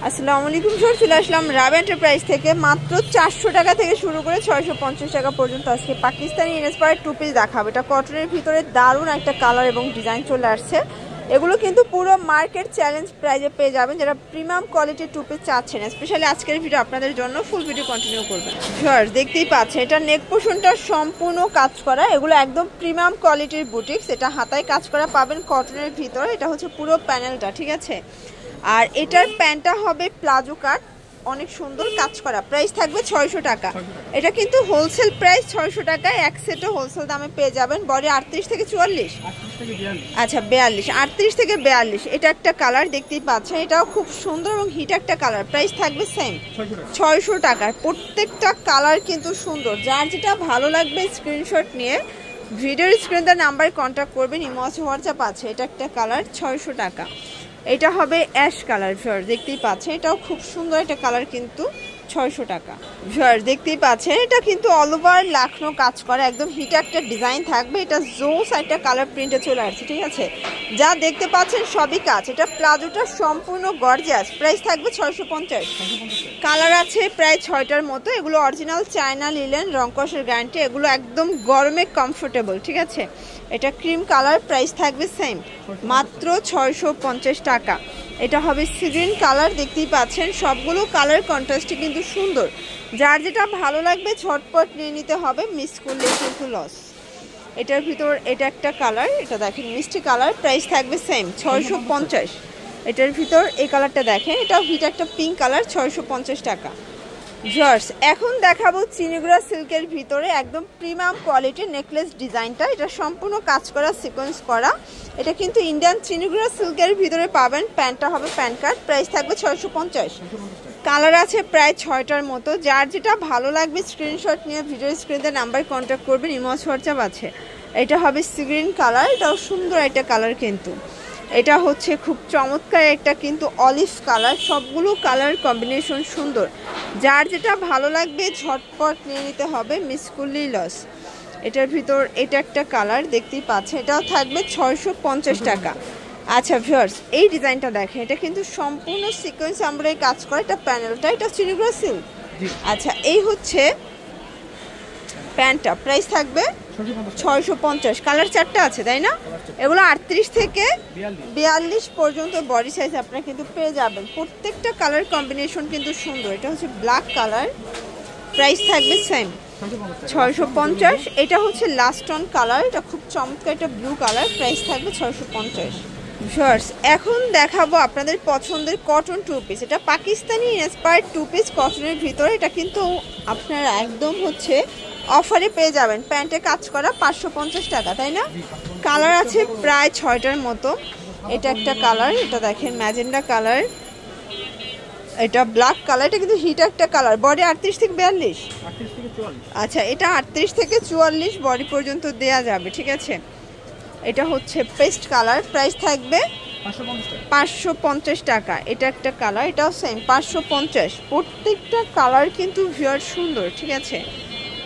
আসসালামু আলাইকুম স্যার, চলে আসলাম রাব এন্টারপ্রাইজ থেকে। মাত্র 400 টাকা থেকে শুরু করে 650 টাকা পর্যন্ত আজকে পাকিস্তানি ইন্সপায়ার্ড টু পিস দেখাবো। এটা কটনের ভিতরে দারুণ একটা কালার এবং ডিজাইন চলে আসছে। এগুলো কিন্তু পুরো মার্কেট চ্যালেঞ্জ প্রাইজে পেয়ে যাবেন যারা প্রিমিয়াম কোয়ালিটির টু পিস চাচ্ছেন। স্পেশালি আজকের ভিডিও আপনাদের জন্য, ফুল ভিডিও কন্টিনিউ করবেন। স্যার দেখতেই পাচ্ছেন এটা নেক পোর্শনটা সম্পূর্ণ কাজ করা, এগুলো একদম প্রিমিয়াম কোয়ালিটির বুটিক্স। এটা হাতায় কাজ করা পাবেন কটনের ভিতরে। এটা হচ্ছে পুরো প্যানেলটা, ঠিক আছে। আর এটার প্যান্টটা হবে প্লাজো কাট, অনেক সুন্দর কাজ করা। প্রাইস থাকবে 600 টাকা। এটা কিন্তু হোলসেল প্রাইস 600 টাকায়, এক সেটও হোলসেল দামে পেয়ে যাবেন। বডি 38 থেকে 44, আচ্ছা 42, 38 থেকে 42। এটা একটা কালার দেখতেই পাচ্ছেন, এটাও খুব সুন্দর এবং হিট একটা কালার। প্রাইস থাকবে সেম 600 টাকার। প্রত্যেকটা কালার কিন্তু সুন্দর। যার যেটা ভালো লাগবে স্ক্রিনশট নিয়ে ভিডিওর স্ক্রিনে নাম্বারে কন্ট্যাক্ট করবেন। ইমো আছে, হোয়াটসঅ্যাপ আছে। এটা একটা কালার 600 টাকা। এটা হবে অ্যাশ কালার, ভিউয়ার দেখতেই পাচ্ছেন এটাও খুব সুন্দর একটা কালার, কিন্তু 600 টাকা। ভিউয়ার দেখতেই পাচ্ছেন এটা কিন্তু অল ওভার লাখনো কাজ করা, একদম হিট একটা ডিজাইন থাকবে। এটা জোস একটা কালার প্রিন্টে চলে আসছে, ঠিক আছে। যা দেখতে পাচ্ছেন সবই কাজ। এটা প্লাজোটা সম্পূর্ণ গর্জিয়াস। প্রাইস থাকবে 650। কালার আছে প্রায় 6টার মতো। এগুলো অরিজিনাল চায়না লিলেন, রংকসের গ্যারান্টি। এগুলো একদম গরমে কমফোর্টেবল, ঠিক আছে। এটা ক্রিম কালার। প্রাইস থাকবে সেম মাত্র 650 টাকা। এটা হবে সি গ্রিন কালার, দেখতেই পাচ্ছেন সবগুলো কালার কন্ট্রাস্টে কিন্তু সুন্দর। যার যেটা ভালো লাগবে ঝটপট নিয়ে নিতে হবে, মিস করলে কিন্তু লস। এটার ভিতর এটা একটা কালার, এটা দেখেন মিষ্টি কালার। প্রাইস থাকবে সেম 650। এটার ভিতর এই কালারটা দেখেন, এটাও হিট একটা পিঙ্ক কালার, 650 টাকা। জর্জ এখন দেখাবো চিনিগুড়া সিল্কের ভিতরে একদম প্রিমিয়াম কোয়ালিটির নেকলেস ডিজাইনটা। এটা সম্পূর্ণ কাজ করা, সিকোয়েন্স করা। এটা কিন্তু ইন্ডিয়ান চিনিগুড়া সিল্কের ভিতরে পাবেন। প্যান্টটা হবে প্যান্ট কাট। প্রাইস থাকবে 650। কালার আছে প্রায় 6টার মতো। যার যেটা ভালো লাগবে স্ক্রিনশট নিয়ে ভিডিও স্ক্রিনে নাম্বার কন্ট্যাক্ট করবেন। ইমো হোয়াটসঅ্যাপ আছে। এটা হবে সি গ্রিন কালার, এটাও সুন্দর একটা কালার কিন্তু। এটা হচ্ছে খুব চমৎকার একটা কিন্তু অলিভ কালার। সবগুলো কালার কম্বিনেশন সুন্দর। যার যেটা ভালো লাগবে ঝটপট নিয়ে নিতে হবে, মিস করলেই লস। এটার ভিতর এটা একটা কালার দেখতেই পাচ্ছেন, এটাও থাকবে 650 টাকা। আচ্ছা ভিউয়ার্স এই ডিজাইনটা দেখেন, এটা কিন্তু সম্পূর্ণ সিকোয়েন্স আমরা কাজ করে। এটা প্যানেলটা, এটা চিনিগুড়া সিল্ক। আচ্ছা এই হচ্ছে প্যান্টটা। প্রাইস থাকবে 650। কালার 4টা আছে, তাই না? এগুলো 38 থেকে 42 পর্যন্ত বডি সাইজ আপনারা কিন্তু পেয়ে যাবেন। প্রত্যেকটা কালার কম্বিনেশন কিন্তু সুন্দর। এটা হচ্ছে ব্ল্যাক কালার। প্রাইস থাকবে সেম 650। এটা হচ্ছে লাস্ট অন কালার, এটা খুব চমৎকার একটা ব্লু কালার। প্রাইস থাকবে 650। ভিউয়ার্স এখন দেখাবো আপনাদের পছন্দের কটন টু পিস। এটা পাকিস্তানি ইন্সপায়ার্ড টু পিস কটনের ভিতরে। এটা কিন্তু আপনারা একদম হচ্ছে অফারে পেয়ে যাবেন। প্যান্টে কাজ করা 550 টাকা, তাই না? কালার আছে প্রায় 6টার মতো। এটা একটা কালার, এটা দেখেন ম্যাজেন্ডা কালার। এটা ব্ল্যাক কালার, এটা কিন্তু হিট একটা কালার। বডি 38 থেকে 42, আচ্ছা এটা 38 থেকে 44 বডি পর্যন্ত দেয়া যাবে, ঠিক আছে। এটা হচ্ছে পেস্ট কালার। প্রাইস থাকবে 550 টাকা। এটা একটা কালার, এটাও সেম 550। প্রত্যেকটা কালার কিন্তু ভিউয়ার সুন্দর, ঠিক আছে।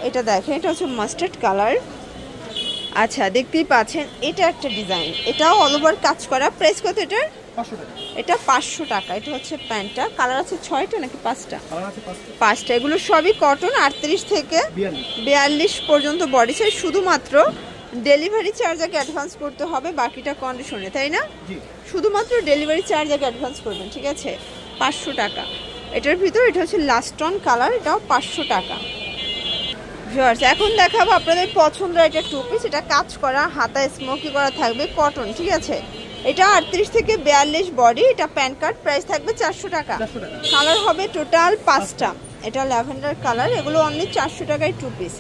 এটা দেখেন, এটা হচ্ছে মাস্টার্ড কালার। আচ্ছা দেখতেই পাচ্ছেন এটা একটা ডিজাইন, এটাও অল ওভার কাজ করা। প্রাইস কত এটার? 500 টাকা। এটা 500 টাকা। এটা হচ্ছে প্যান্টটা। কালার আছে 6টা নাকি 5টা? 5টা। এগুলো সবই কটন, 38 থেকে 42 পর্যন্ত বডি সাইজ। শুধুমাত্র ডেলিভারি চার্জ আগে অ্যাডভান্স করতে হবে, বাকিটা কন্ডিশনে, তাই না? শুধুমাত্র ডেলিভারি চার্জ আগে অ্যাডভান্স করবেন, ঠিক আছে। 500 টাকা। এটার ভিতর এটা হচ্ছে লাস্ট অন কালার, এটাও 500 টাকা। ভিউয়ার্স এখন দেখাবো আপনাদের পছন্দের একটা টু পিস। এটা কাজ করা, হাতায় স্মোকি করা থাকবে, কটন, ঠিক আছে। এটা 38 থেকে 42 বডি। এটা প্যান্ট কাট। প্রাইস থাকবে 400 টাকা। কালার হবে টোটাল 5টা। এটা ল্যাভেন্ডার কালার। এগুলো অনলি 400 টাকায় টু পিস।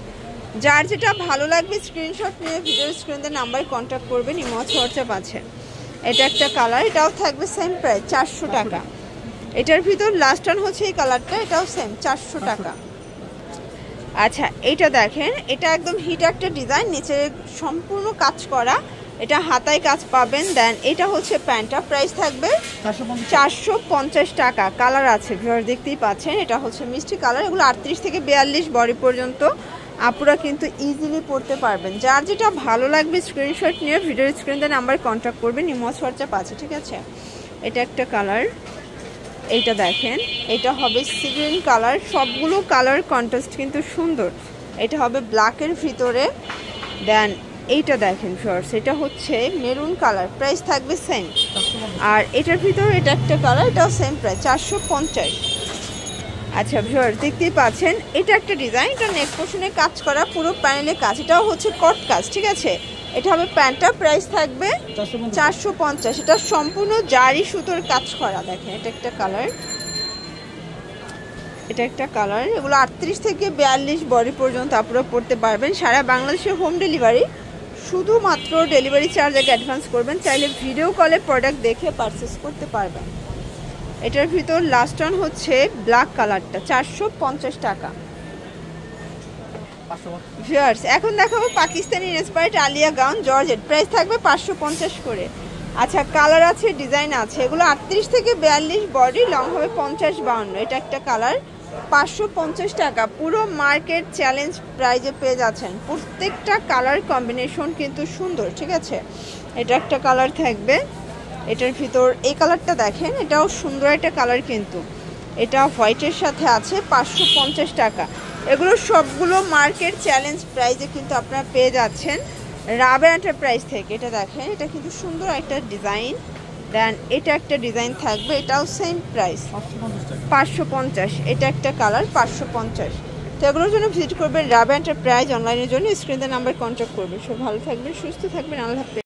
যার যেটা ভালো লাগবে স্ক্রিনশট নিয়ে ভিডিও স্ক্রিনে নাম্বারে কন্ট্যাক্ট করবেন। ইমো হোয়াটসঅ্যাপ আছে। এটা একটা কালার, এটাও থাকবে সেম প্রাইস 400 টাকা। এটার ভিতর লাস্ট অন হচ্ছে এই কালারটা, এটাও সেম 400 টাকা। আচ্ছা এটা দেখেন, এটা একদম হিট একটা ডিজাইন, নিচে সম্পূর্ণ কাজ করা। এটা হাতায় কাজ পাবেন। দেন এটা হচ্ছে প্যান্টটা। প্রাইস থাকবে 450 টাকা। কালার আছে ভিউয়ার দেখতেই পাচ্ছেন, এটা হচ্ছে মিষ্টি কালার। এগুলো 38 থেকে 42 বডি পর্যন্ত আপুরা কিন্তু ইজিলি পড়তে পারবেন। যার যেটা ভালো লাগবে স্ক্রিনশট নিয়ে ভিডিওর স্ক্রিনে নাম্বার কন্ট্যাক্ট করবেন। ইমো হোয়াটসঅ্যাপ আছে, ঠিক আছে। এটা একটা কালার, এইটা দেখেন, এটা হবে সি গ্রিন কালার, সবগুলো কালার কন্ট্রাস্ট কিন্তু সুন্দর। এটা হবে ব্ল্যাকের ভিতরে। দেন এইটা দেখেন ভিউয়ার্স, এটা হচ্ছে মেরুন কালার, প্রাইস থাকবে সেম। আর এটার ভিতরে এটা একটা কালার, এটাও সেম প্রাইস 450। আচ্ছা ভিউয়ার্স দেখতেই পাচ্ছেন, এটা একটা ডিজাইন, এটা নেক পোর্শনে কাজ করা, পুরো প্যানেলে কাজ, এটাও হচ্ছে কট কাজ, ঠিক আছে। এটা হবে প্যান্টটা, প্রাইস থাকবে 450। এটা সম্পূর্ণ জারি সুতোর কাজ করা। দেখেন এটা একটা কালার, এটা একটা কালার। এগুলো 38 থেকে 42 বডি পর্যন্ত আপনারা পড়তে পারবেন। সারা বাংলাদেশে হোম ডেলিভারি, শুধুমাত্র ডেলিভারি চার্জ আগে অ্যাডভান্স করবেন, চাইলে ভিডিও কলে প্রোডাক্ট দেখে পারচেস করতে পারবেন। এটার ভিতর লাস্ট অন হচ্ছে ব্ল্যাক কালারটা, 450 টাকা। ভিউয়ার্স এখন দেখাবো Pakistani inspired Alia gown georgette, price থাকবে 550 করে। আচ্ছা কালার আছে, ডিজাইন আছে, এগুলো 38 থেকে 42 বডি, লং হবে 50-52। এটা একটা কালার, 550 টাকা। পুরো মার্কেট চ্যালেঞ্জ প্রাইজে পেয়ে যাচ্ছেন। প্রত্যেকটা কালার কম্বিনেশন কিন্তু সুন্দর, ঠিক আছে। এটা একটা কালার থাকবে, এটার ভিতর এই কালারটা দেখেন, এটাও সুন্দর একটা কালার, কিন্তু এটা হোয়াইটের সাথে আছে, 550 টাকা। এগুলো সবগুলো মার্কেট চ্যালেঞ্জ প্রাইজে কিন্তু আপনারা পেয়ে যাচ্ছেন রাবেয়া এন্টারপ্রাইজ থেকে। এটা দেখেন, এটা কিন্তু সুন্দর একটা ডিজাইন। দেন এটা একটা ডিজাইন থাকবে, এটাও সেম প্রাইস 550। এটা একটা কালার, 550। তো এগুলোর জন্য ভিজিট করবেন রাবেয়া এন্টারপ্রাইজ। অনলাইনের জন্য স্ক্রিনের নাম্বার কন্ট্যাক্ট করবেন। সব ভালো থাকবেন, সুস্থ থাকবেন, আল্লাহ হাফেজ।